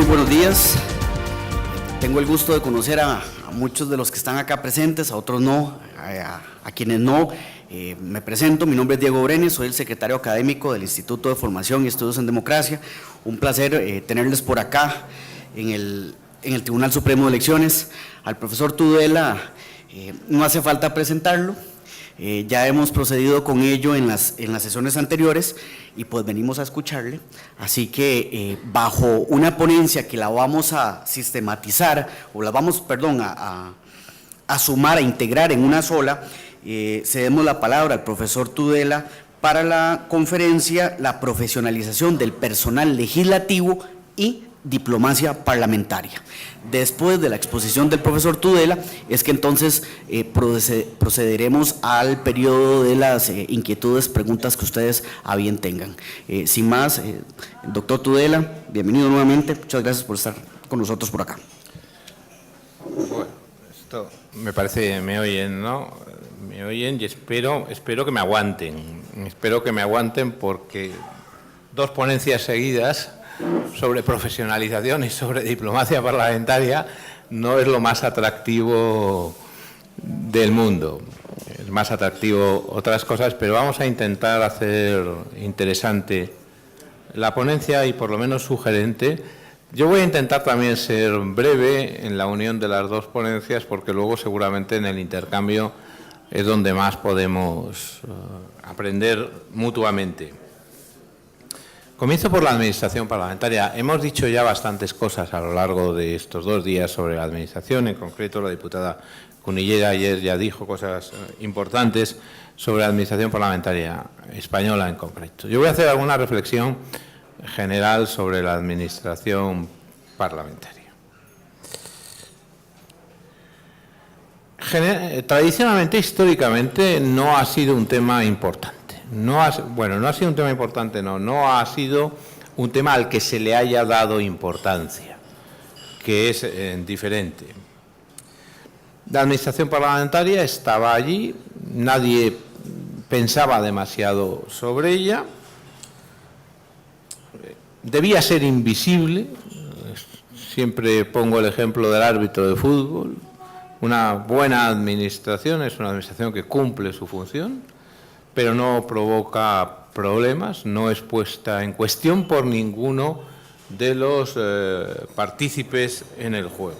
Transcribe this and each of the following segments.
buenos días. Tengo el gusto de conocer a muchos de los que están acá presentes, a otros no, a quienes no. Me presento, mi nombre es Diego Brenes, soy el secretario académico del Instituto de Formación y Estudios en Democracia. Un placer tenerles por acá en el Tribunal Supremo de Elecciones. Al profesor Tudela no hace falta presentarlo. Ya hemos procedido con ello en las sesiones anteriores y pues venimos a escucharle, así que bajo una ponencia que la vamos a sistematizar, o la vamos, perdón, a sumar, a integrar en una sola, cedemos la palabra al profesor Tudela para la conferencia La profesionalización del personal legislativo y diplomacia parlamentaria. Después de la exposición del profesor Tudela es que entonces procederemos al periodo de las inquietudes, preguntas que ustedes a bien tengan. Sin más, doctor Tudela, bienvenido nuevamente, muchas gracias por estar con nosotros por acá. Bueno, esto me parece, me oyen, ¿no? Me oyen y espero que me aguanten porque dos ponencias seguidas sobre profesionalización y sobre diplomacia parlamentaria no es lo más atractivo del mundo. Es más atractivo otras cosas, pero vamos a intentar hacer interesante la ponencia y por lo menos sugerente. Yo voy a intentar también ser breve en la unión de las dos ponencias porque luego seguramente en el intercambio es donde más podemos aprender mutuamente. Comienzo por la administración parlamentaria. Hemos dicho ya bastantes cosas a lo largo de estos 2 días sobre la administración. En concreto, la diputada Cunillera ayer ya dijo cosas importantes sobre la administración parlamentaria española en concreto. Yo voy a hacer alguna reflexión general sobre la administración parlamentaria. Tradicionalmente, históricamente, no ha sido un tema importante. No ha sido un tema importante, no ha sido un tema al que se le haya dado importancia, que es diferente. La administración parlamentaria estaba allí, nadie pensaba demasiado sobre ella, debía ser invisible, siempre pongo el ejemplo del árbitro de fútbol, una buena administración es una administración que cumple su función, pero no provoca problemas, no es puesta en cuestión por ninguno de los partícipes en el juego.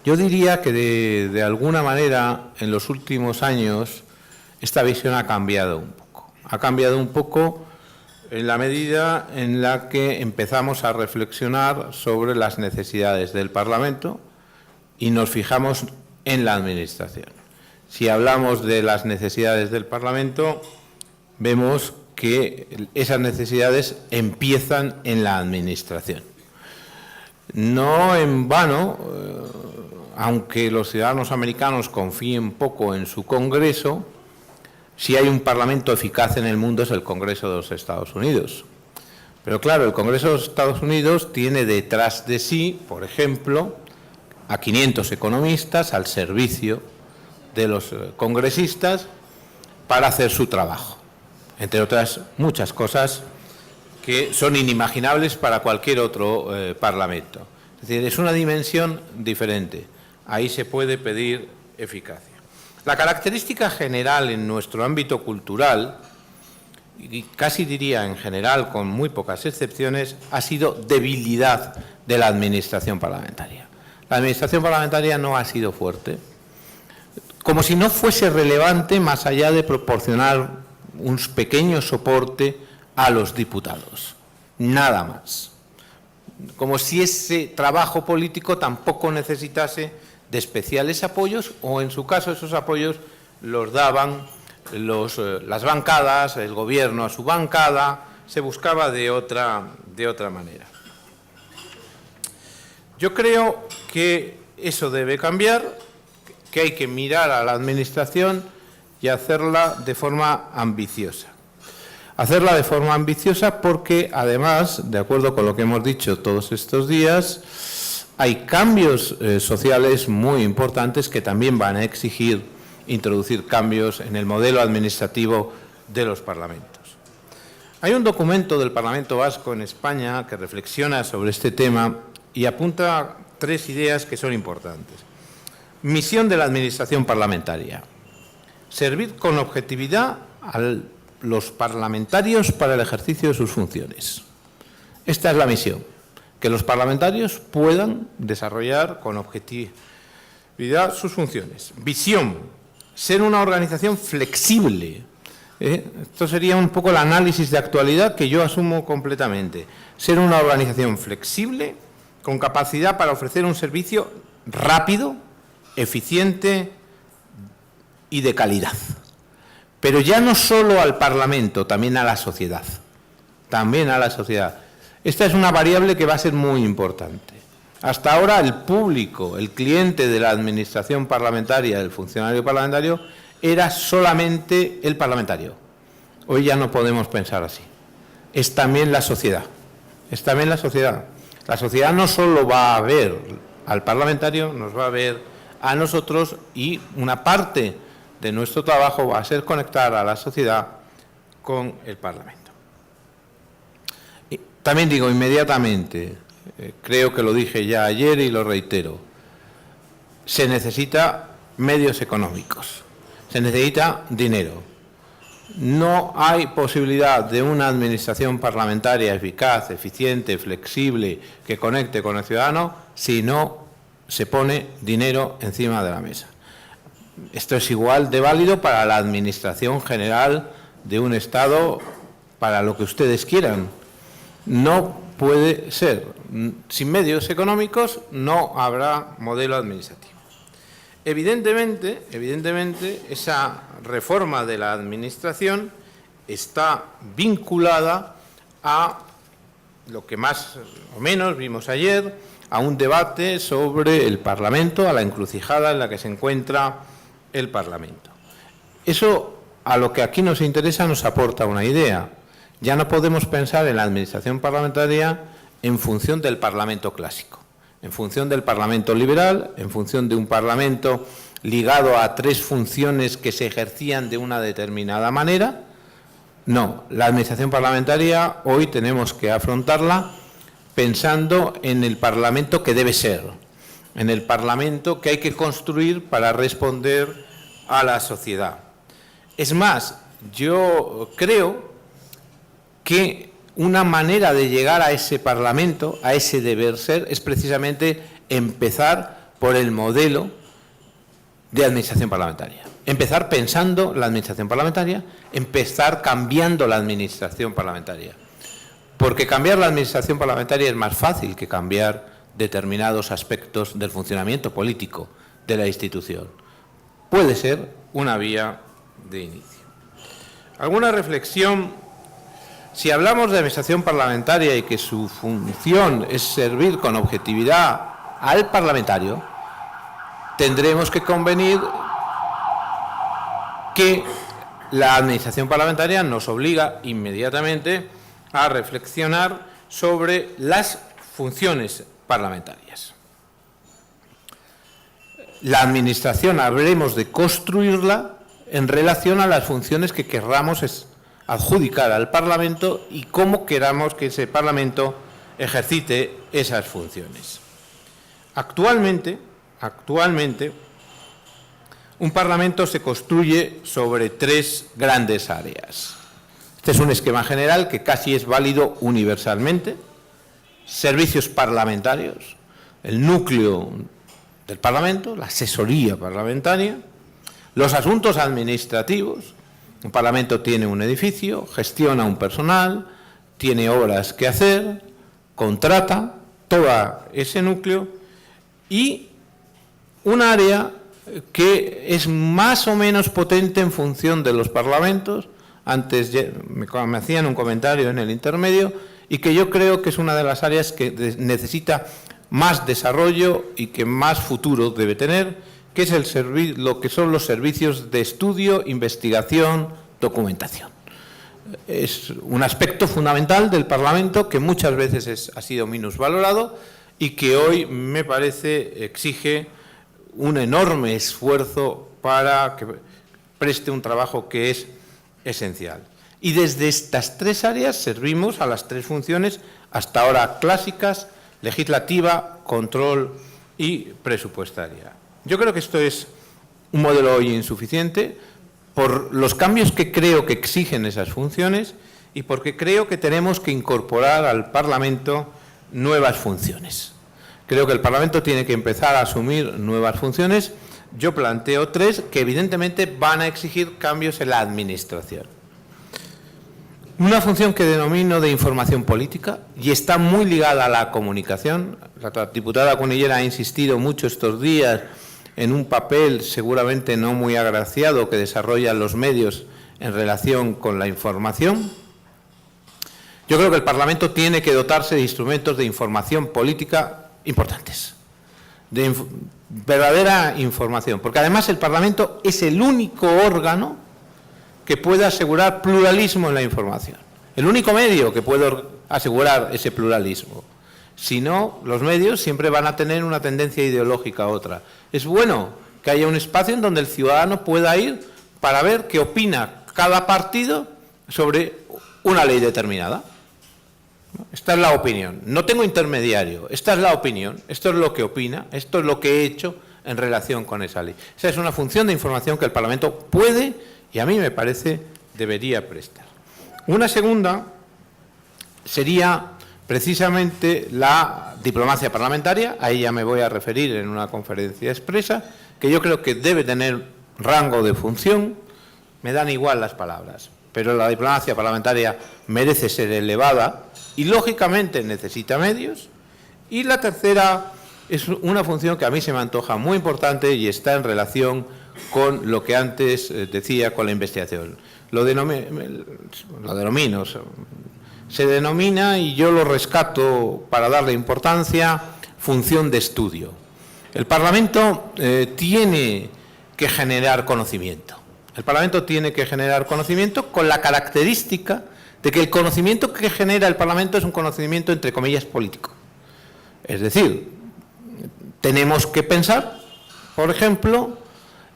Yo diría que de alguna manera en los últimos años esta visión ha cambiado un poco. Ha cambiado un poco en la medida en la que empezamos a reflexionar sobre las necesidades del Parlamento y nos fijamos en la administración. Si hablamos de las necesidades del Parlamento, vemos que esas necesidades empiezan en la administración. No en vano, aunque los ciudadanos americanos confíen poco en su Congreso, si hay un Parlamento eficaz en el mundo es el Congreso de los Estados Unidos. Pero claro, el Congreso de los Estados Unidos tiene detrás de sí, por ejemplo, a 500 economistas al servicio de los congresistas para hacer su trabajo, entre otras muchas cosas que son inimaginables para cualquier otro parlamento. Es decir, es una dimensión diferente. Ahí se puede pedir eficacia. La característica general en nuestro ámbito cultural, y casi diría en general con muy pocas excepciones, ha sido debilidad de la administración parlamentaria. La administración parlamentaria no ha sido fuerte, como si no fuese relevante más allá de proporcionar un pequeño soporte a los diputados, nada más. Como si ese trabajo político tampoco necesitase de especiales apoyos o, en su caso, esos apoyos los daban las bancadas, el gobierno a su bancada, se buscaba de otra manera. Yo creo que eso debe cambiar, que hay que mirar a la administración y hacerla de forma ambiciosa. Hacerla de forma ambiciosa porque, además, de acuerdo con lo que hemos dicho todos estos días, hay cambios sociales muy importantes que también van a exigir introducir cambios en el modelo administrativo de los parlamentos. Hay un documento del Parlamento Vasco en España que reflexiona sobre este tema y apunta 3 ideas que son importantes. Misión de la Administración parlamentaria. Servir con objetividad a los parlamentarios para el ejercicio de sus funciones. Esta es la misión, que los parlamentarios puedan desarrollar con objetividad sus funciones. Visión, ser una organización flexible. Esto sería un poco el análisis de actualidad que yo asumo completamente. Ser una organización flexible, con capacidad para ofrecer un servicio rápido, eficiente y de calidad. Pero ya no solo al Parlamento, también a la sociedad. También a la sociedad. Esta es una variable que va a ser muy importante. Hasta ahora el público, el cliente de la administración parlamentaria, del funcionario parlamentario, era solamente el parlamentario. Hoy ya no podemos pensar así. Es también la sociedad. Es también la sociedad. La sociedad no solo va a ver al parlamentario, nos va a ver a nosotros, y una parte de nuestro trabajo va a ser conectar a la sociedad con el Parlamento. Y también digo inmediatamente, creo que lo dije ya ayer y lo reitero, se necesita medios económicos, se necesita dinero. No hay posibilidad de una administración parlamentaria eficaz, eficiente, flexible, que conecte con el ciudadano, si no se pone dinero encima de la mesa. Esto es igual de válido para la administración general de un Estado, para lo que ustedes quieran. No puede ser. Sin medios económicos no habrá modelo administrativo. Evidentemente, esa reforma de la administración está vinculada a lo que más o menos vimos ayer, a un debate sobre el Parlamento, a la encrucijada en la que se encuentra el Parlamento. Eso, a lo que aquí nos interesa, nos aporta una idea. Ya no podemos pensar en la administración parlamentaria en función del Parlamento clásico, en función del Parlamento liberal, en función de un Parlamento ligado a 3 funciones que se ejercían de una determinada manera. No, la administración parlamentaria hoy tenemos que afrontarla pensando en el Parlamento que debe ser, en el Parlamento que hay que construir para responder a la sociedad. Es más, yo creo que una manera de llegar a ese Parlamento, a ese deber ser, es precisamente empezar por el modelo de administración parlamentaria. Empezar pensando la administración parlamentaria, empezar cambiando la administración parlamentaria. Porque cambiar la administración parlamentaria es más fácil que cambiar determinados aspectos del funcionamiento político de la institución. Puede ser una vía de inicio. ¿Alguna reflexión? Si hablamos de administración parlamentaria y que su función es servir con objetividad al parlamentario, tendremos que convenir que la administración parlamentaria nos obliga inmediatamente a reflexionar sobre las funciones parlamentarias. La administración habremos de construirla en relación a las funciones que querramos adjudicar al Parlamento y cómo queramos que ese Parlamento ejercite esas funciones. Actualmente, un Parlamento se construye sobre 3 grandes áreas. Este es un esquema general que casi es válido universalmente. Servicios parlamentarios, el núcleo del Parlamento, la asesoría parlamentaria, los asuntos administrativos. Un Parlamento tiene un edificio, gestiona un personal, tiene obras que hacer, contrata, todo ese núcleo, y un área que es más o menos potente en función de los parlamentos. Antes me hacían un comentario en el intermedio, y que yo creo que es una de las áreas que necesita más desarrollo y que más futuro debe tener, que es lo que son los servicios de estudio, investigación, documentación. Es un aspecto fundamental del Parlamento que muchas veces ha sido minusvalorado y que hoy, me parece, exige un enorme esfuerzo para que preste un trabajo que es esencial. Y desde estas tres áreas servimos a las tres funciones hasta ahora clásicas: legislativa, control y presupuestaria. Yo creo que esto es un modelo hoy insuficiente por los cambios que creo que exigen esas funciones y porque creo que tenemos que incorporar al Parlamento nuevas funciones. Creo que el Parlamento tiene que empezar a asumir nuevas funciones. Yo planteo tres que evidentemente van a exigir cambios en la Administración. Una función que denomino de información política y está muy ligada a la comunicación. La diputada Cunillera ha insistido mucho estos días en un papel seguramente no muy agraciado que desarrollan los medios en relación con la información. Yo creo que el Parlamento tiene que dotarse de instrumentos de información política importantes, de verdadera información, porque además el Parlamento es el único órgano que puede asegurar pluralismo en la información, el único medio que puede asegurar ese pluralismo. Si no, los medios siempre van a tener una tendencia ideológica a otra. Es bueno que haya un espacio en donde el ciudadano pueda ir para ver qué opina cada partido sobre una ley determinada. Esta es la opinión. No tengo intermediario. Esta es la opinión. Esto es lo que opina. Esto es lo que he hecho en relación con esa ley. Esa es una función de información que el Parlamento puede y a mí me parece debería prestar. Una segunda sería precisamente la diplomacia parlamentaria. A ella me voy a referir en una conferencia expresa, que yo creo que debe tener rango de función. Me dan igual las palabras, pero la diplomacia parlamentaria merece ser elevada y, lógicamente, necesita medios. Y la tercera es una función que a mí se me antoja muy importante y está en relación con lo que antes decía con la investigación. Lo denomino, se denomina, y yo lo rescato para darle importancia, función de estudio. El Parlamento tiene que generar conocimiento. El Parlamento tiene que generar conocimiento con la característica de que el conocimiento que genera el Parlamento es un conocimiento, entre comillas, político. Es decir, tenemos que pensar, por ejemplo,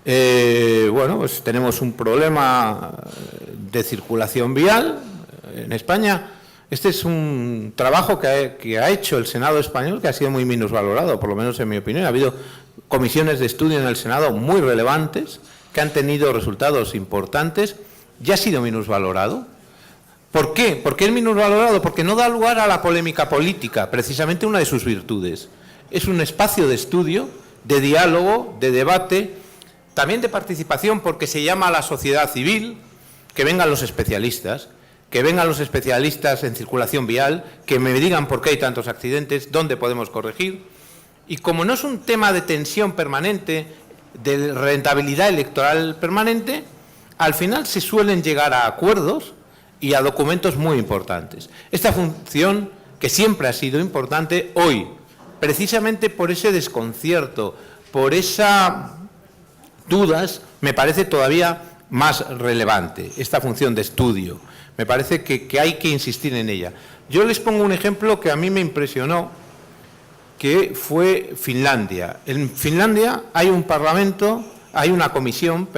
pues tenemos un problema de circulación vial en España. Este es un trabajo que ha hecho el Senado español, que ha sido muy minusvalorado, por lo menos en mi opinión. Ha habido comisiones de estudio en el Senado muy relevantes, que han tenido resultados importantes, y ha sido minusvalorado. ¿Por qué? ¿Por qué es minusvalorado? Porque no da lugar a la polémica política, precisamente una de sus virtudes. Es un espacio de estudio, de diálogo, de debate, también de participación, porque se llama a la sociedad civil, que vengan los especialistas, en circulación vial, que me digan por qué hay tantos accidentes, dónde podemos corregir. Y como no es un tema de tensión permanente, de rentabilidad electoral permanente, al final se suelen llegar a acuerdos y a documentos muy importantes. Esta función, que siempre ha sido importante, hoy, precisamente por ese desconcierto, por esas dudas, me parece todavía más relevante, esta función de estudio. Me parece que hay que insistir en ella. Yo les pongo un ejemplo que a mí me impresionó, que fue Finlandia. En Finlandia hay un parlamento, hay una comisión,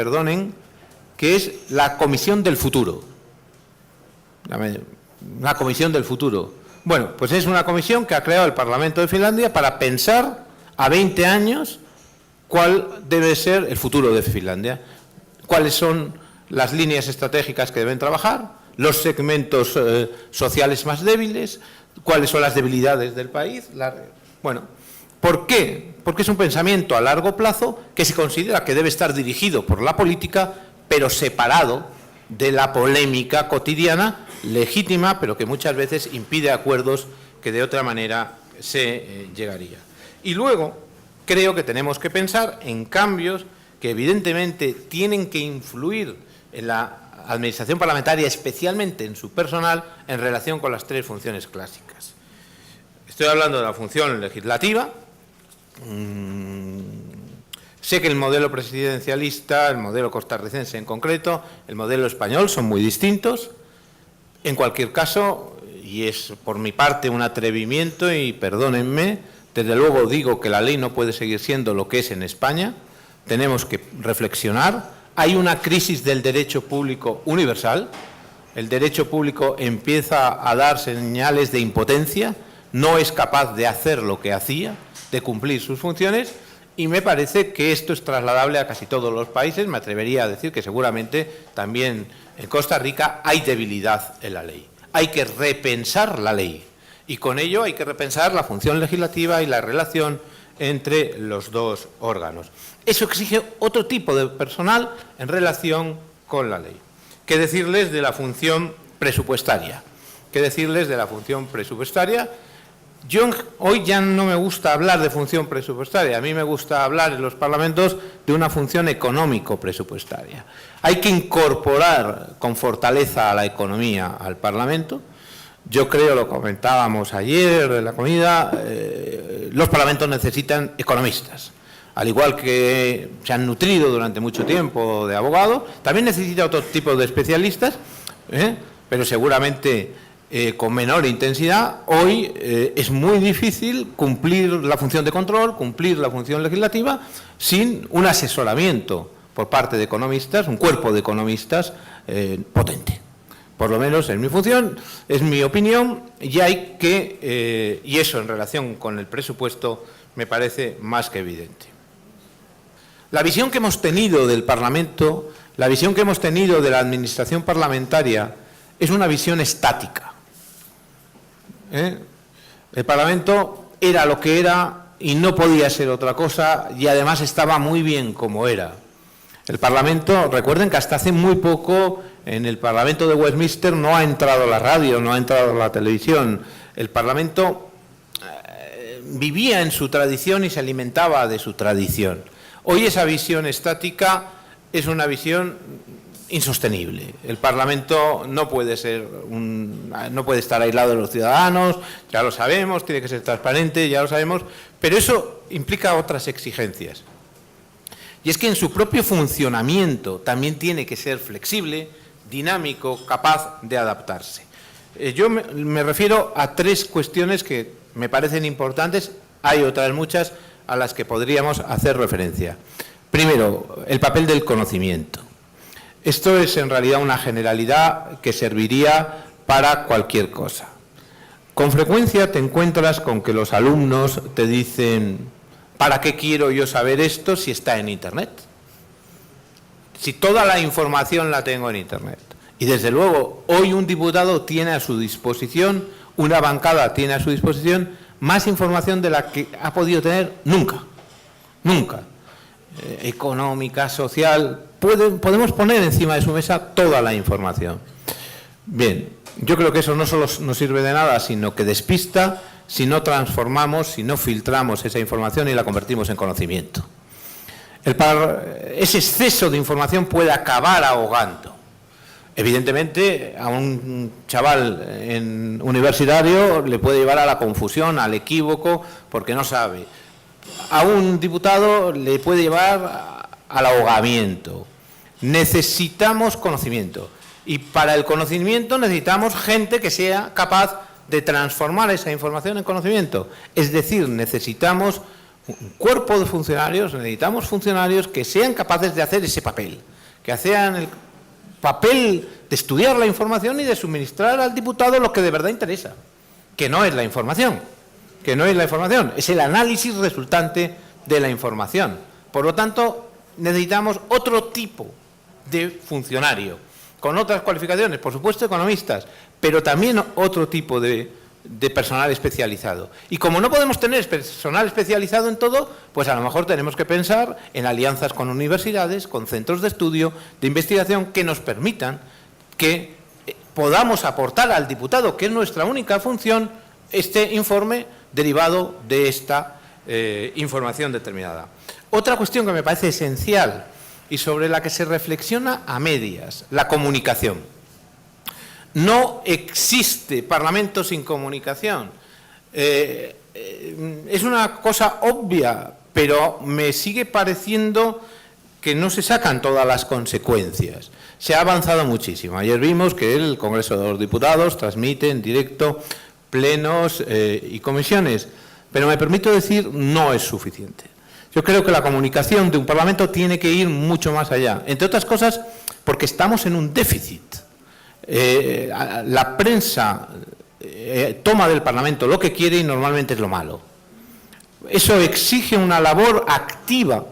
que es la Comisión del Futuro. La Comisión del Futuro. Bueno, pues es una comisión que ha creado el Parlamento de Finlandia para pensar a 20 años cuál debe ser el futuro de Finlandia, cuáles son las líneas estratégicas que deben trabajar, los segmentos sociales más débiles, cuáles son las debilidades del país. Bueno, ¿por qué? Porque es un pensamiento a largo plazo que se considera que debe estar dirigido por la política, pero separado de la polémica cotidiana, legítima, pero que muchas veces impide acuerdos que de otra manera se llegaría. Y luego, creo que tenemos que pensar en cambios que evidentemente tienen que influir en la administración parlamentaria, especialmente en su personal, en relación con las tres funciones clásicas. Estoy hablando de la función legislativa. Sé que el modelo presidencialista, el modelo costarricense en concreto, el modelo español son muy distintos. En cualquier caso, y es por mi parte un atrevimiento, y perdónenme, desde luego digo que la ley no puede seguir siendo lo que es en España. Tenemos que reflexionar. Hay una crisis del derecho público universal. el derecho público empieza a dar señales de impotencia, no es capaz de hacer lo que hacía, de cumplir sus funciones, y me parece que esto es trasladable a casi todos los países. Me atrevería a decir que seguramente también en Costa Rica hay debilidad en la ley. Hay que repensar la ley y con ello hay que repensar la función legislativa y la relación entre los dos órganos. Eso exige otro tipo de personal en relación con la ley. ¿Qué decirles de la función presupuestaria? ¿Qué decirles de la función presupuestaria? Yo hoy ya no me gusta hablar de función presupuestaria, a mí me gusta hablar en los parlamentos de una función económico-presupuestaria. Hay que incorporar con fortaleza a la economía al Parlamento. Yo creo, lo comentábamos ayer en la comida, los parlamentos necesitan economistas. Al igual que se han nutrido durante mucho tiempo de abogados, también necesita otro tipo de especialistas, pero seguramente con menor intensidad. Hoy es muy difícil cumplir la función de control, cumplir la función legislativa, sin un asesoramiento por parte de economistas, un cuerpo de economistas potente. Por lo menos en mi función, es mi opinión, y hay que, y eso en relación con el presupuesto me parece más que evidente. La visión que hemos tenido del Parlamento, la visión que hemos tenido de la administración parlamentaria, es una visión estática. El Parlamento era lo que era y no podía ser otra cosa, y además estaba muy bien como era. El Parlamento, recuerden que hasta hace muy poco en el Parlamento de Westminster no ha entrado la radio, no ha entrado la televisión. El Parlamento vivía en su tradición y se alimentaba de su tradición. Hoy esa visión estática es una visión insostenible. El Parlamento no puede estar aislado de los ciudadanos, ya lo sabemos, tiene que ser transparente, ya lo sabemos, pero eso implica otras exigencias. Y es que en su propio funcionamiento también tiene que ser flexible, dinámico, capaz de adaptarse. Yo me refiero a tres cuestiones que me parecen importantes, hay otras muchas a las que podríamos hacer referencia. Primero, el papel del conocimiento. Esto es en realidad una generalidad que serviría para cualquier cosa. Con frecuencia te encuentras con que los alumnos te dicen: ¿para qué quiero yo saber esto si está en Internet? Si toda la información la tengo en Internet. Y desde luego, hoy un diputado tiene a su disposición, una bancada tiene a su disposición más información de la que ha podido tener nunca. Nunca. Económica, social, podemos poner encima de su mesa toda la información. Bien, yo creo que eso no solo nos sirve de nada, sino que despista si no transformamos, si no filtramos esa información y la convertimos en conocimiento. Ese exceso de información puede acabar ahogando. Evidentemente, a un chaval universitario le puede llevar a la confusión, al equívoco, porque no sabe. A un diputado le puede llevar al ahogamiento. Necesitamos conocimiento. Y para el conocimiento necesitamos gente que sea capaz de transformar esa información en conocimiento. Es decir, necesitamos un cuerpo de funcionarios, necesitamos funcionarios que sean capaces de hacer ese papel, que hacen el papel de estudiar la información y de suministrar al diputado lo que de verdad interesa, que no es la información, es el análisis resultante de la información. Por lo tanto, necesitamos otro tipo de funcionario, con otras cualificaciones, por supuesto economistas, pero también otro tipo de personal especializado. Y como no podemos tener personal especializado en todo, pues a lo mejor tenemos que pensar en alianzas con universidades, con centros de estudio, de investigación, que nos permitan que podamos aportar al diputado, que es nuestra única función, este informe derivado de esta información determinada. Otra cuestión que me parece esencial y sobre la que se reflexiona a medias, la comunicación. No existe Parlamento sin comunicación. Es una cosa obvia, pero me sigue pareciendo que no se sacan todas las consecuencias. Se ha avanzado muchísimo. Ayer vimos que el Congreso de los Diputados transmite en directo plenos y comisiones, pero me permito decir, no es suficiente. Yo creo que la comunicación de un Parlamento tiene que ir mucho más allá, entre otras cosas porque estamos en un déficit. La prensa toma del Parlamento lo que quiere y normalmente es lo malo. Eso exige una labor activa,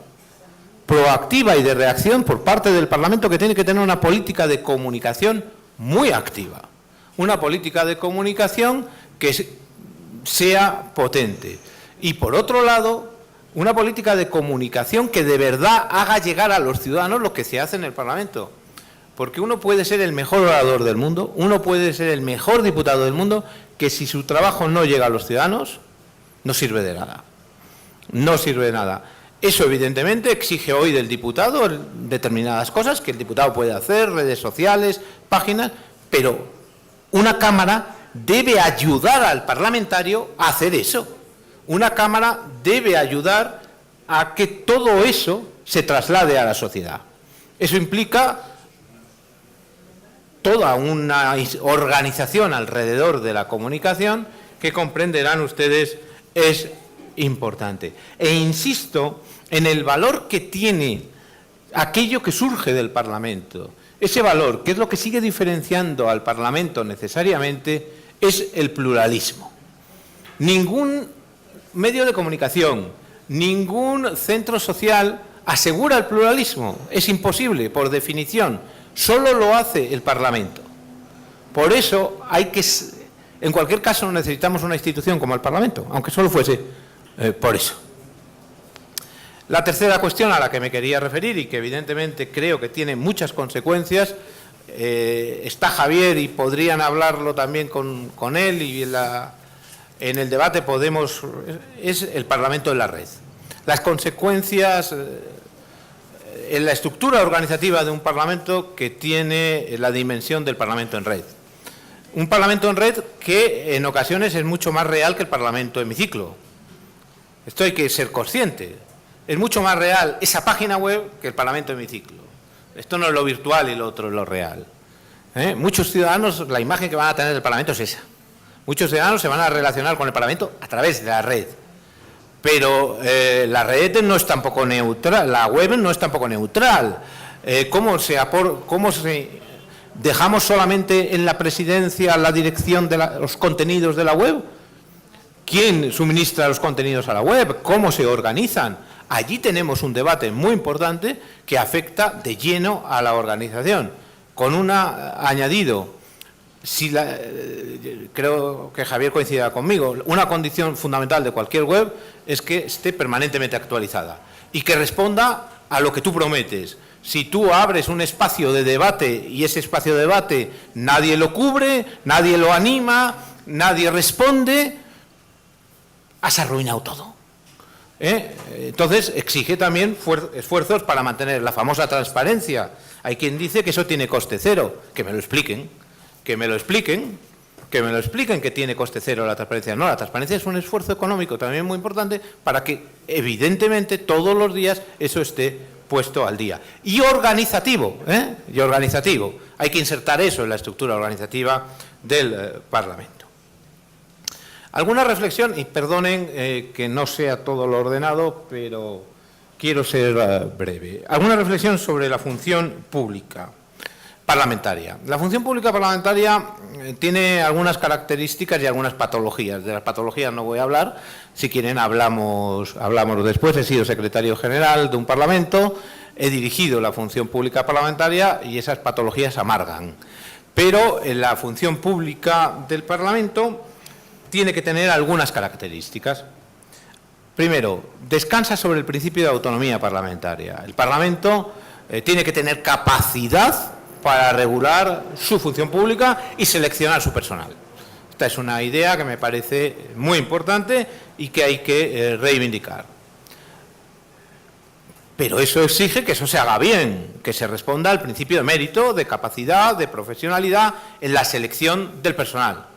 proactiva y de reacción por parte del Parlamento, que tiene que tener una política de comunicación muy activa. Una política de comunicación que sea potente. Y por otro lado, una política de comunicación que de verdad haga llegar a los ciudadanos lo que se hace en el Parlamento. Porque uno puede ser el mejor orador del mundo, uno puede ser el mejor diputado del mundo, que si su trabajo no llega a los ciudadanos, no sirve de nada. No sirve de nada. Eso evidentemente exige hoy del diputado determinadas cosas que el diputado puede hacer, redes sociales, páginas, pero una Cámara debe ayudar al parlamentario a hacer eso. Una Cámara debe ayudar a que todo eso se traslade a la sociedad. Eso implica toda una organización alrededor de la comunicación que, comprenderán ustedes, es importante. E insisto en el valor que tiene aquello que surge del Parlamento. Ese valor, que es lo que sigue diferenciando al Parlamento necesariamente, es el pluralismo. Ningún medio de comunicación, ningún centro social asegura el pluralismo. Es imposible, por definición. Solo lo hace el Parlamento. Por eso hay que, en cualquier caso, necesitamos una institución como el Parlamento, aunque solo fuese por eso. La tercera cuestión a la que me quería referir y que evidentemente creo que tiene muchas consecuencias, está Javier y podrían hablarlo también con él y en el debate podemos, es el Parlamento en la red. Las consecuencias en la estructura organizativa de un Parlamento que tiene la dimensión del Parlamento en red. Un Parlamento en red que en ocasiones es mucho más real que el Parlamento hemiciclo. Esto hay que ser consciente. Es mucho más real esa página web que el Parlamento hemiciclo. Esto no es lo virtual y lo otro es lo real. Muchos ciudadanos, la imagen que van a tener del Parlamento es esa. Muchos ciudadanos se van a relacionar con el Parlamento a través de la red. Pero la red no es tampoco neutral, la web no es tampoco neutral. ¿Cómo dejamos solamente en la presidencia la dirección de los contenidos de la web? ¿Quién suministra los contenidos a la web? ¿Cómo se organizan? Allí tenemos un debate muy importante que afecta de lleno a la organización, con un añadido. Creo que Javier coincidirá conmigo, una condición fundamental de cualquier web es que esté permanentemente actualizada y que responda a lo que tú prometes. Si tú abres un espacio de debate y ese espacio de debate nadie lo cubre, nadie lo anima, nadie responde, has arruinado todo. Entonces exige también esfuerzos para mantener la famosa transparencia. Hay quien dice que eso tiene coste cero, que me lo expliquen. Que me lo expliquen que tiene coste cero la transparencia. No, la transparencia es un esfuerzo económico también muy importante para que, evidentemente, todos los días eso esté puesto al día. Y organizativo, Y organizativo. Hay que insertar eso en la estructura organizativa del Parlamento. Alguna reflexión, y perdonen que no sea todo lo ordenado, pero quiero ser breve. Alguna reflexión sobre la función pública parlamentaria. La función pública parlamentaria tiene algunas características y algunas patologías. De las patologías no voy a hablar, si quieren hablamos después. He sido secretario general de un parlamento, he dirigido la función pública parlamentaria y esas patologías amargan. Pero en la función pública del Parlamento tiene que tener algunas características. Primero, descansa sobre el principio de autonomía parlamentaria. El Parlamento tiene que tener capacidad para regular su función pública y seleccionar su personal. Esta es una idea que me parece muy importante y que hay que reivindicar. Pero eso exige que eso se haga bien, que se responda al principio de mérito, de capacidad, de profesionalidad en la selección del personal.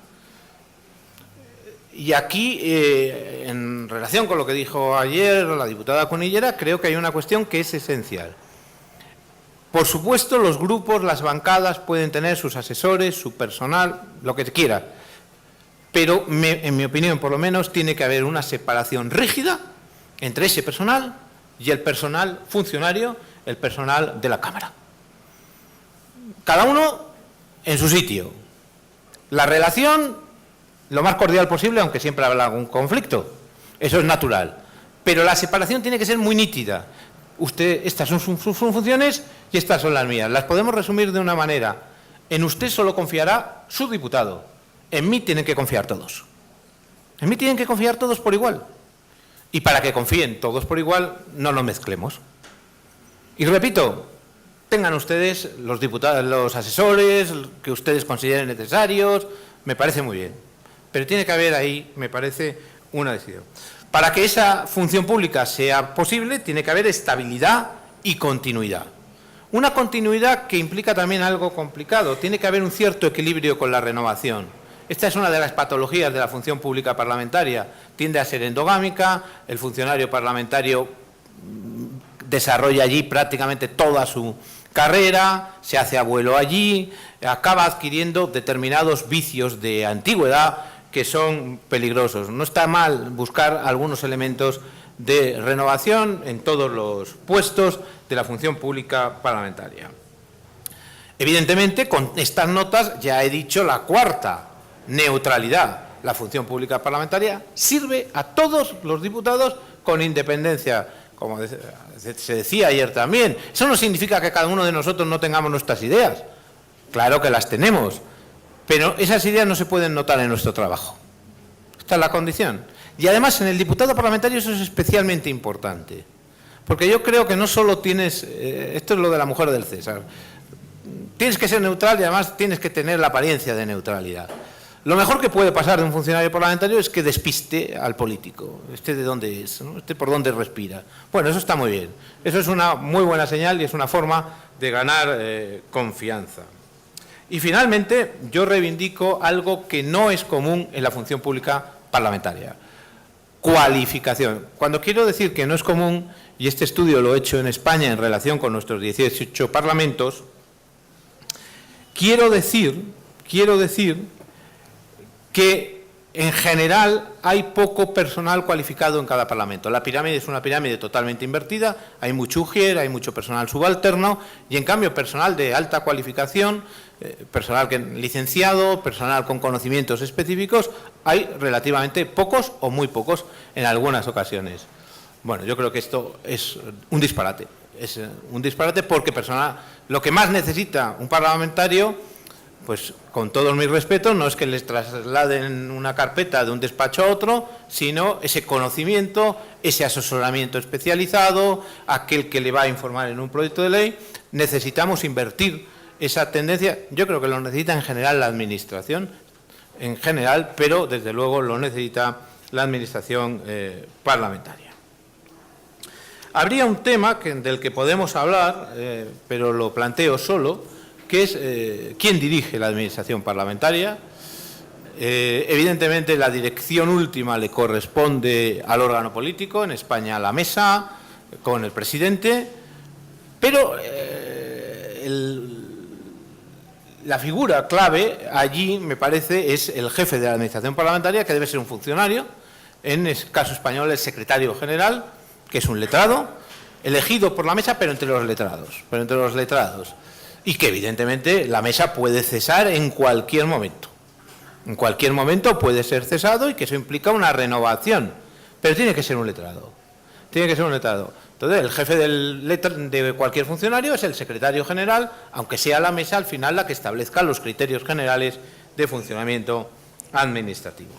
Y aquí, en relación con lo que dijo ayer la diputada Cunillera, creo que hay una cuestión que es esencial. Por supuesto, los grupos, las bancadas pueden tener sus asesores, su personal, lo que quiera. Pero, en mi opinión, por lo menos, tiene que haber una separación rígida entre ese personal y el personal funcionario, el personal de la Cámara. Cada uno en su sitio. La relación, lo más cordial posible, aunque siempre habrá algún conflicto. Eso es natural. Pero la separación tiene que ser muy nítida. Estas son sus funciones y estas son las mías. Las podemos resumir de una manera. En usted solo confiará su diputado. En mí tienen que confiar todos. En mí tienen que confiar todos por igual. Y para que confíen todos por igual, no nos mezclemos. Y repito, tengan ustedes los diputados, los asesores que ustedes consideren necesarios, me parece muy bien. Pero tiene que haber ahí, me parece, una decisión. Para que esa función pública sea posible, tiene que haber estabilidad y continuidad. Una continuidad que implica también algo complicado. Tiene que haber un cierto equilibrio con la renovación. Esta es una de las patologías de la función pública parlamentaria. Tiende a ser endogámica, el funcionario parlamentario desarrolla allí prácticamente toda su carrera, se hace abuelo allí, acaba adquiriendo determinados vicios de antigüedad que son peligrosos. No está mal buscar algunos elementos de renovación en todos los puestos de la función pública parlamentaria. Evidentemente, con estas notas ya he dicho la cuarta, neutralidad. La función pública parlamentaria sirve a todos los diputados con independencia, como se decía ayer también. Eso no significa que cada uno de nosotros no tengamos nuestras ideas. Claro que las tenemos, pero esas ideas no se pueden notar en nuestro trabajo. Esta es la condición. Y además en el diputado parlamentario eso es especialmente importante, porque yo creo que no solo tienes, esto es lo de la mujer del César, tienes que ser neutral y además tienes que tener la apariencia de neutralidad. Lo mejor que puede pasar de un funcionario parlamentario es que despiste al político, de dónde es, ¿no? Por dónde respira. Bueno, eso está muy bien, eso es una muy buena señal y es una forma de ganar confianza. Y finalmente, yo reivindico algo que no es común en la función pública parlamentaria. Cualificación. Cuando quiero decir que no es común, y este estudio lo he hecho en España en relación con nuestros 18 parlamentos, quiero decir que en general hay poco personal cualificado en cada parlamento. La pirámide es una pirámide totalmente invertida, hay mucho ujier, hay mucho personal subalterno y en cambio personal de alta cualificación, personal licenciado, personal con conocimientos específicos, hay relativamente pocos o muy pocos en algunas ocasiones. Bueno, yo creo que esto es un disparate. Es un disparate porque lo que más necesita un parlamentario, pues con todos mis respetos, no es que les trasladen una carpeta de un despacho a otro, sino ese conocimiento, ese asesoramiento especializado, aquel que le va a informar en un proyecto de ley. Necesitamos invertir esa tendencia. Yo creo que lo necesita en general la Administración, en general, pero desde luego lo necesita la Administración parlamentaria. Habría un tema del que podemos hablar, pero lo planteo solo, que es quién dirige la Administración parlamentaria. Evidentemente la dirección última le corresponde al órgano político, en España a la mesa, con el presidente, pero la figura clave allí, me parece, es el jefe de la Administración parlamentaria, que debe ser un funcionario, en el caso español el secretario general, que es un letrado, elegido por la mesa, pero entre los letrados. Y que evidentemente la mesa puede cesar en cualquier momento. En cualquier momento puede ser cesado y que eso implica una renovación. Pero tiene que ser un letrado. Entonces, el jefe de cualquier funcionario es el secretario general, aunque sea la mesa al final la que establezca los criterios generales de funcionamiento administrativo.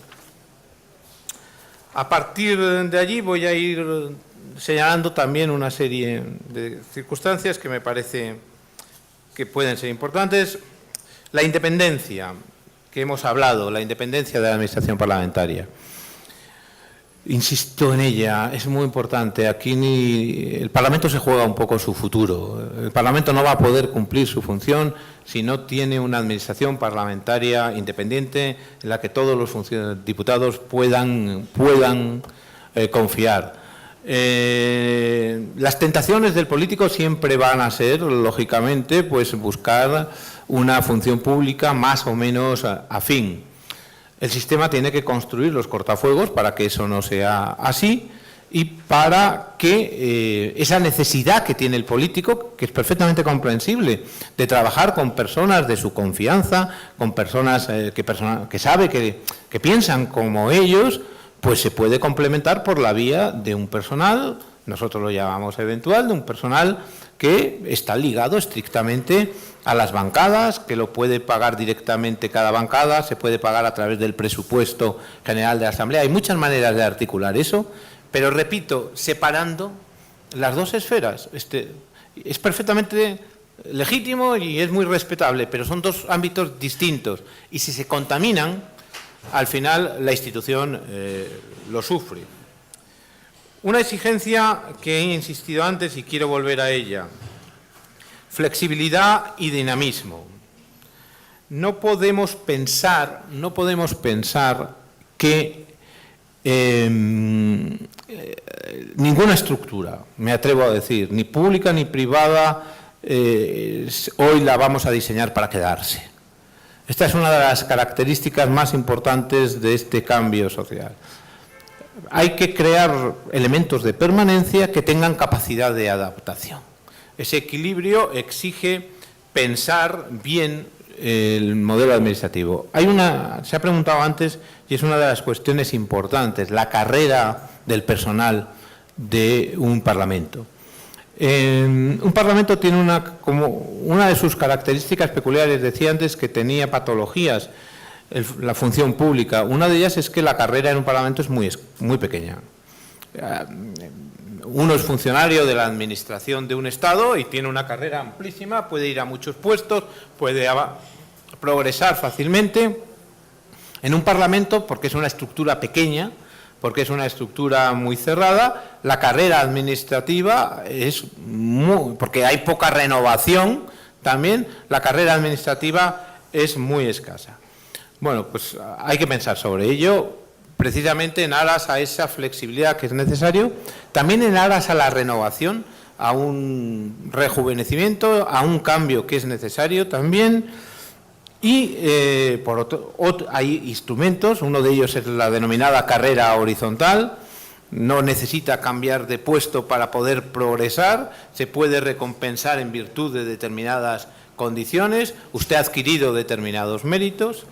A partir de allí voy a ir señalando también una serie de circunstancias que me parece que pueden ser importantes. La independencia, que hemos hablado, la independencia de la Administración parlamentaria. Insisto en ella, es muy importante. Aquí el Parlamento se juega un poco su futuro. El Parlamento no va a poder cumplir su función si no tiene una Administración parlamentaria independiente en la que todos los diputados puedan confiar. Las tentaciones del político siempre van a ser, lógicamente, pues buscar una función pública más o menos afín. El sistema tiene que construir los cortafuegos para que eso no sea así y para que esa necesidad que tiene el político, que es perfectamente comprensible, de trabajar con personas de su confianza, con personas que sabe que piensan como ellos, pues se puede complementar por la vía de un personal, nosotros lo llamamos eventual, de un personal que está ligado estrictamente a las bancadas, que lo puede pagar directamente cada bancada, se puede pagar a través del presupuesto general de la Asamblea. Hay muchas maneras de articular eso, pero repito, separando las dos esferas. Es perfectamente legítimo y es muy respetable, pero son dos ámbitos distintos. Y si se contaminan, al final la institución lo sufre. Una exigencia que he insistido antes y quiero volver a ella: flexibilidad y dinamismo. No podemos pensar que ninguna estructura, me atrevo a decir, ni pública ni privada, hoy la vamos a diseñar para quedarse. Esta es una de las características más importantes de este cambio social. Hay que crear elementos de permanencia que tengan capacidad de adaptación. Ese equilibrio exige pensar bien el modelo administrativo. Se ha preguntado antes, y es una de las cuestiones importantes, la carrera del personal de un Parlamento. Un Parlamento tiene una de sus características peculiares, decía antes que tenía patologías, la función pública. Una de ellas es que la carrera en un Parlamento es muy pequeña. Uno es funcionario de la administración de un Estado y tiene una carrera amplísima, puede ir a muchos puestos, puede progresar fácilmente. En un Parlamento, porque es una estructura pequeña, porque es una estructura muy cerrada, la carrera administrativa porque hay poca renovación también, la carrera administrativa es muy escasa. Bueno, pues hay que pensar sobre ello, precisamente en aras a esa flexibilidad que es necesario, también en aras a la renovación, a un rejuvenecimiento, a un cambio que es necesario también. Y hay instrumentos, uno de ellos es la denominada carrera horizontal, no necesita cambiar de puesto para poder progresar, se puede recompensar en virtud de determinadas condiciones, usted ha adquirido determinados méritos.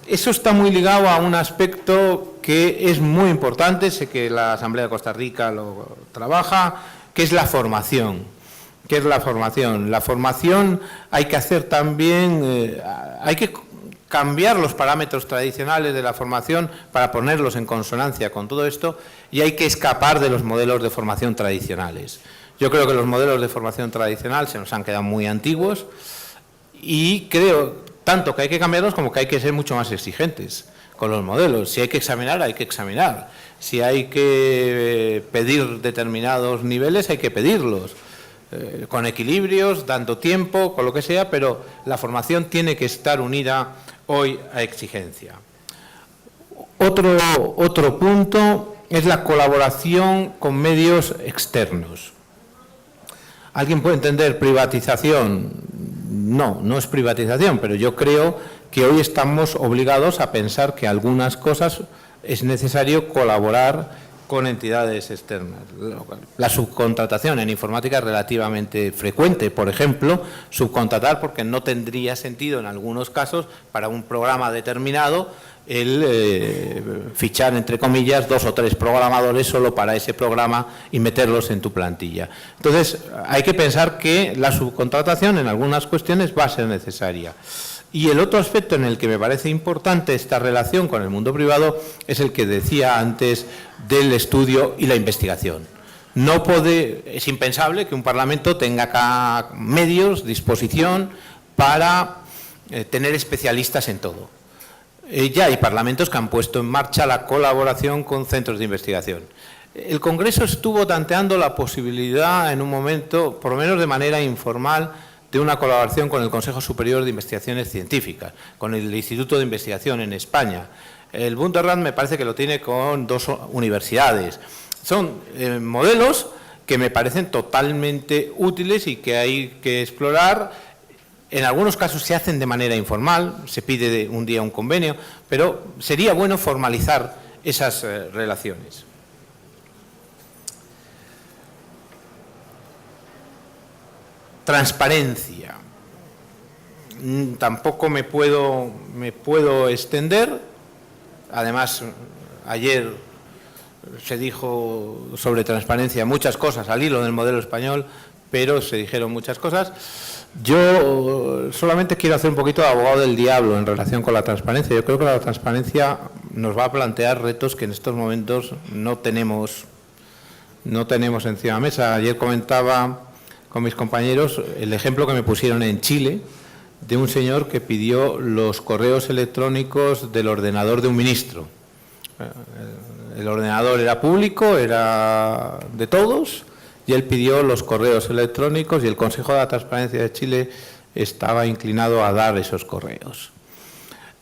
Eso está muy ligado a un aspecto que es muy importante, sé que la Asamblea de Costa Rica lo trabaja, que es la formación. ¿Qué es la formación? La formación hay que hacer también, hay que cambiar los parámetros tradicionales de la formación para ponerlos en consonancia con todo esto y hay que escapar de los modelos de formación tradicionales. Yo creo que los modelos de formación tradicional se nos han quedado muy antiguos y creo tanto que hay que cambiarlos como que hay que ser mucho más exigentes con los modelos. Si hay que examinar, hay que examinar. Si hay que pedir determinados niveles, hay que pedirlos. Con equilibrios, dando tiempo, con lo que sea, pero la formación tiene que estar unida hoy a exigencia. Otro punto es la colaboración con medios externos. ¿Alguien puede entender privatización? No es privatización, pero yo creo que hoy estamos obligados a pensar que algunas cosas es necesario colaborar con entidades externas. La subcontratación en informática es relativamente frecuente. Por ejemplo, subcontratar porque no tendría sentido en algunos casos para un programa determinado el fichar, entre comillas, 2 o 3 programadores solo para ese programa y meterlos en tu plantilla. Entonces, hay que pensar que la subcontratación en algunas cuestiones va a ser necesaria. Y el otro aspecto en el que me parece importante esta relación con el mundo privado es el que decía antes del estudio y la investigación. Es impensable que un Parlamento tenga acá medios, disposición para tener especialistas en todo. Ya hay parlamentos que han puesto en marcha la colaboración con centros de investigación. El Congreso estuvo tanteando la posibilidad en un momento, por lo menos de manera informal, de una colaboración con el Consejo Superior de Investigaciones Científicas, con el Instituto de Investigación en España. El Bundesrat me parece que lo tiene con 2 universidades. Son modelos que me parecen totalmente útiles y que hay que explorar. En algunos casos se hacen de manera informal, se pide un día un convenio, pero sería bueno formalizar esas relaciones. Transparencia. Tampoco me puedo extender. Además, ayer se dijo sobre transparencia muchas cosas al hilo del modelo español, pero se dijeron muchas cosas. Yo solamente quiero hacer un poquito de abogado del diablo en relación con la transparencia. Yo creo que la transparencia nos va a plantear retos que en estos momentos no tenemos encima de la mesa. Ayer comentaba con mis compañeros el ejemplo que me pusieron en Chile de un señor que pidió los correos electrónicos del ordenador de un ministro. El ordenador era público, era de todos, y él pidió los correos electrónicos y el Consejo de la Transparencia de Chile estaba inclinado a dar esos correos.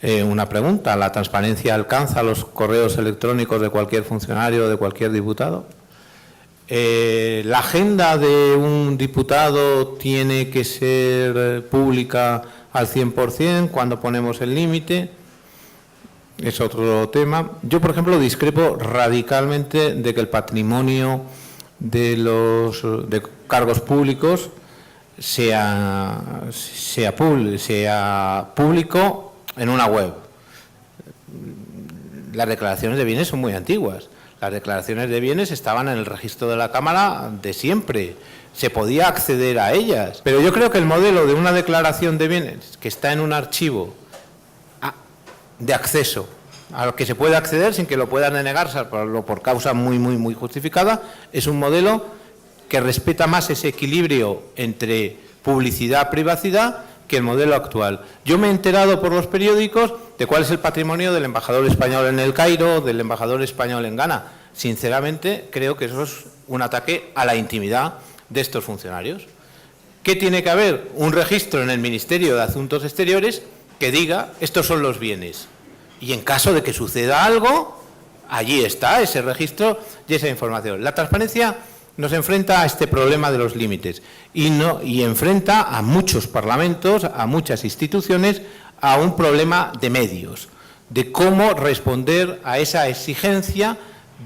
Una pregunta, ¿la transparencia alcanza los correos electrónicos de cualquier funcionario o de cualquier diputado? ¿La agenda de un diputado tiene que ser pública al 100% cuando ponemos el límite? Es otro tema. Yo, por ejemplo, discrepo radicalmente de que el patrimonio de cargos públicos sea público en una web. Las declaraciones de bienes son muy antiguas. Las declaraciones de bienes estaban en el registro de la Cámara de siempre. Se podía acceder a ellas. Pero yo creo que el modelo de una declaración de bienes que está en un archivo de acceso, al que se puede acceder sin que lo puedan denegar por causa muy justificada, es un modelo que respeta más ese equilibrio entre publicidad-privacidad que el modelo actual. Yo me he enterado por los periódicos de cuál es el patrimonio del embajador español en El Cairo, del embajador español en Ghana. Sinceramente, creo que eso es un ataque a la intimidad de estos funcionarios. ¿Qué tiene que haber? Un registro en el Ministerio de Asuntos Exteriores que diga estos son los bienes. Y en caso de que suceda algo, allí está ese registro y esa información. La transparencia nos enfrenta a este problema de los límites y enfrenta a muchos parlamentos, a muchas instituciones, a un problema de medios, de cómo responder a esa exigencia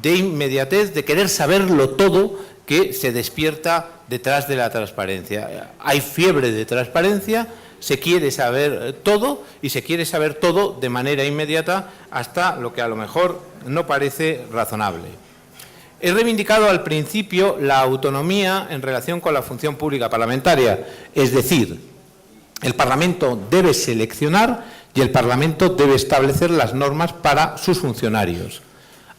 de inmediatez, de querer saberlo todo que se despierta detrás de la transparencia. Hay fiebre de transparencia, se quiere saber todo y se quiere saber todo de manera inmediata hasta lo que a lo mejor no parece razonable. He reivindicado al principio la autonomía en relación con la función pública parlamentaria, es decir, el Parlamento debe seleccionar y el Parlamento debe establecer las normas para sus funcionarios.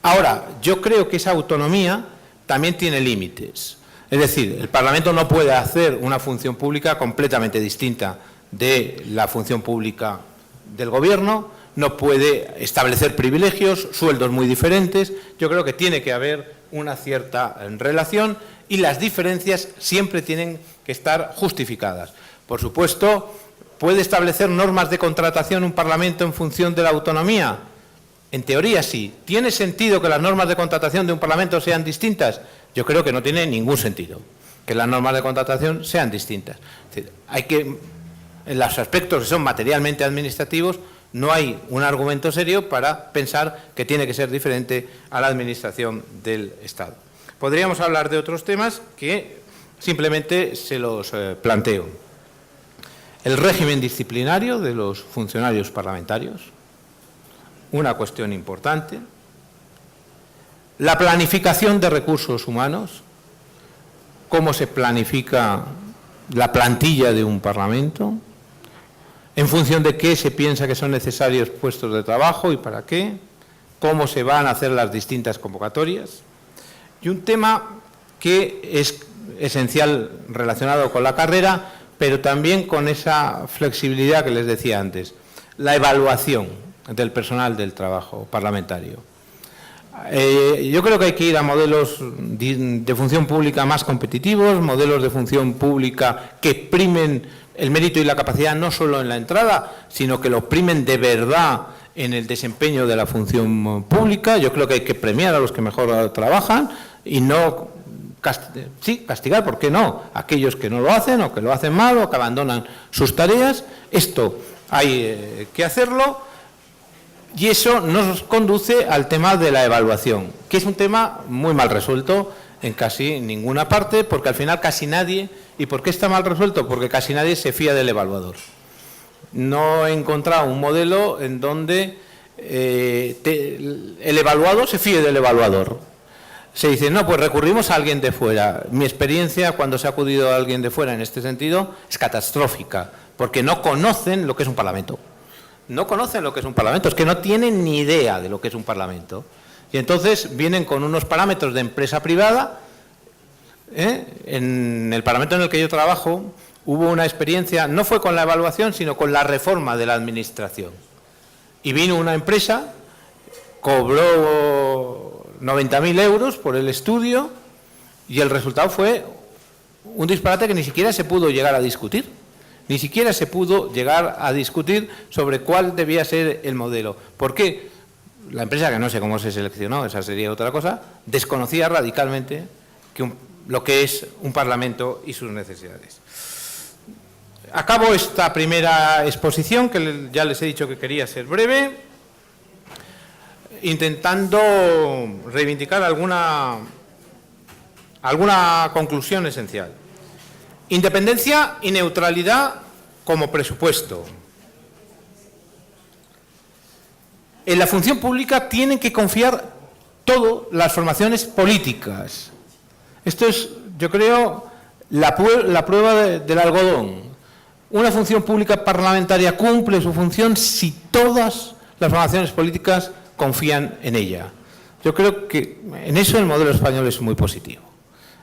Ahora, yo creo que esa autonomía también tiene límites. Es decir, el Parlamento no puede hacer una función pública completamente distinta de la función pública del Gobierno, no puede establecer privilegios, sueldos muy diferentes. Yo creo que tiene que haber una cierta relación y las diferencias siempre tienen que estar justificadas. Por supuesto, ¿puede establecer normas de contratación un Parlamento en función de la autonomía? En teoría sí. ¿Tiene sentido que las normas de contratación de un Parlamento sean distintas? Yo creo que no tiene ningún sentido que las normas de contratación sean distintas. Es decir, hay que, en los aspectos que son materialmente administrativos, no hay un argumento serio para pensar que tiene que ser diferente a la administración del Estado. Podríamos hablar de otros temas que simplemente se los planteo. El régimen disciplinario de los funcionarios parlamentarios, una cuestión importante. La planificación de recursos humanos, cómo se planifica la plantilla de un Parlamento, en función de qué se piensa que son necesarios puestos de trabajo y para qué, cómo se van a hacer las distintas convocatorias. Y un tema que es esencial relacionado con la carrera, pero también con esa flexibilidad que les decía antes, la evaluación del personal del trabajo parlamentario. Yo creo que hay que ir a modelos de función pública más competitivos, modelos de función pública que primen el mérito y la capacidad no solo en la entrada, sino que lo primen de verdad en el desempeño de la función pública. Yo creo que hay que premiar a los que mejor trabajan y no castigar, ¿por qué no?, a aquellos que no lo hacen o que lo hacen mal o que abandonan sus tareas. Esto hay que hacerlo y eso nos conduce al tema de la evaluación, que es un tema muy mal resuelto en casi ninguna parte, porque al final casi nadie, ¿y por qué está mal resuelto? Porque casi nadie se fía del evaluador. No he encontrado un modelo en donde el evaluado se fíe del evaluador. Se dice, no, pues recurrimos a alguien de fuera. Mi experiencia cuando se ha acudido a alguien de fuera en este sentido es catastrófica, porque no conocen lo que es un parlamento. No conocen lo que es un parlamento, es que no tienen ni idea de lo que es un parlamento. Y entonces vienen con unos parámetros de empresa privada. En el parlamento en el que yo trabajo hubo una experiencia, no fue con la evaluación, sino con la reforma de la administración. Y vino una empresa, cobró 90.000 euros por el estudio y el resultado fue un disparate que ni siquiera se pudo llegar a discutir. Ni siquiera se pudo llegar a discutir sobre cuál debía ser el modelo. ¿Por qué? La empresa, que no sé cómo se seleccionó, esa sería otra cosa, desconocía radicalmente lo que es un parlamento y sus necesidades. Acabo esta primera exposición, que ya les he dicho que quería ser breve, intentando reivindicar alguna conclusión esencial. Independencia y neutralidad como presupuesto. En la función pública tienen que confiar todas las formaciones políticas. Esto es, yo creo, la prueba del algodón. Una función pública parlamentaria cumple su función si todas las formaciones políticas confían en ella. Yo creo que en eso el modelo español es muy positivo.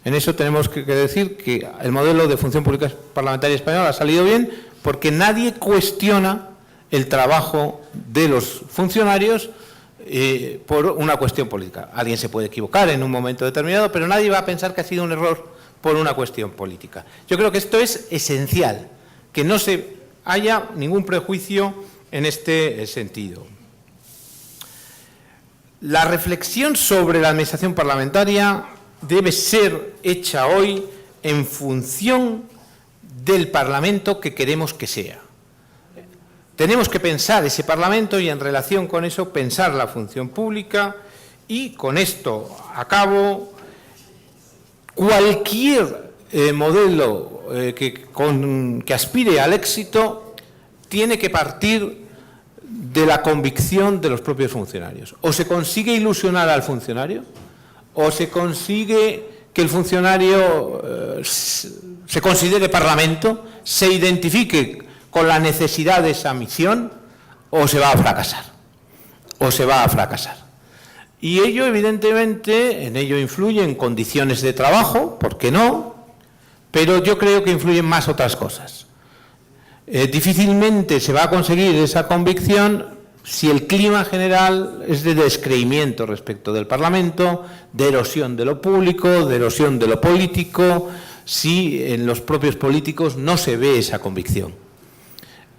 En eso tenemos que decir que el modelo de función pública parlamentaria española ha salido bien porque nadie cuestiona el trabajo de los funcionarios por una cuestión política. Alguien se puede equivocar en un momento determinado, pero nadie va a pensar que ha sido un error por una cuestión política. Yo creo que esto es esencial, que no se haya ningún prejuicio en este sentido. La reflexión sobre la administración parlamentaria debe ser hecha hoy en función del Parlamento que queremos que sea. Tenemos que pensar ese Parlamento y en relación con eso pensar la función pública y con esto acabo. Cualquier modelo que aspire al éxito tiene que partir de la convicción de los propios funcionarios. O se consigue ilusionar al funcionario, o se consigue que el funcionario se considere Parlamento, se identifique con la necesidad de esa misión, o se va a fracasar. O se va a fracasar. Y ello, evidentemente, en ello influyen condiciones de trabajo, ¿por qué no? Pero yo creo que influyen más otras cosas. Difícilmente se va a conseguir esa convicción si el clima general es de descreimiento respecto del Parlamento, de erosión de lo público, de erosión de lo político, si en los propios políticos no se ve esa convicción.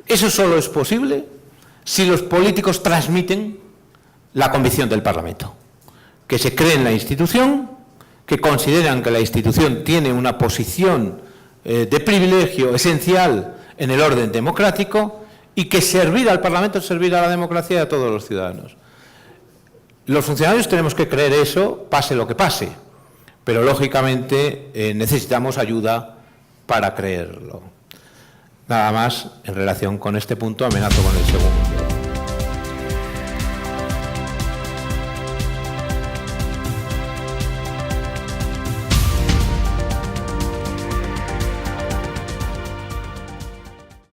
Eso solo es posible si los políticos transmiten la convicción del Parlamento, que se creen la institución, que consideran que la institución tiene una posición de privilegio esencial en el orden democrático y que servir al Parlamento es servir a la democracia y a todos los ciudadanos. Los funcionarios tenemos que creer eso, pase lo que pase, pero lógicamente necesitamos ayuda para creerlo. Nada más en relación con este punto, amenazo con el segundo.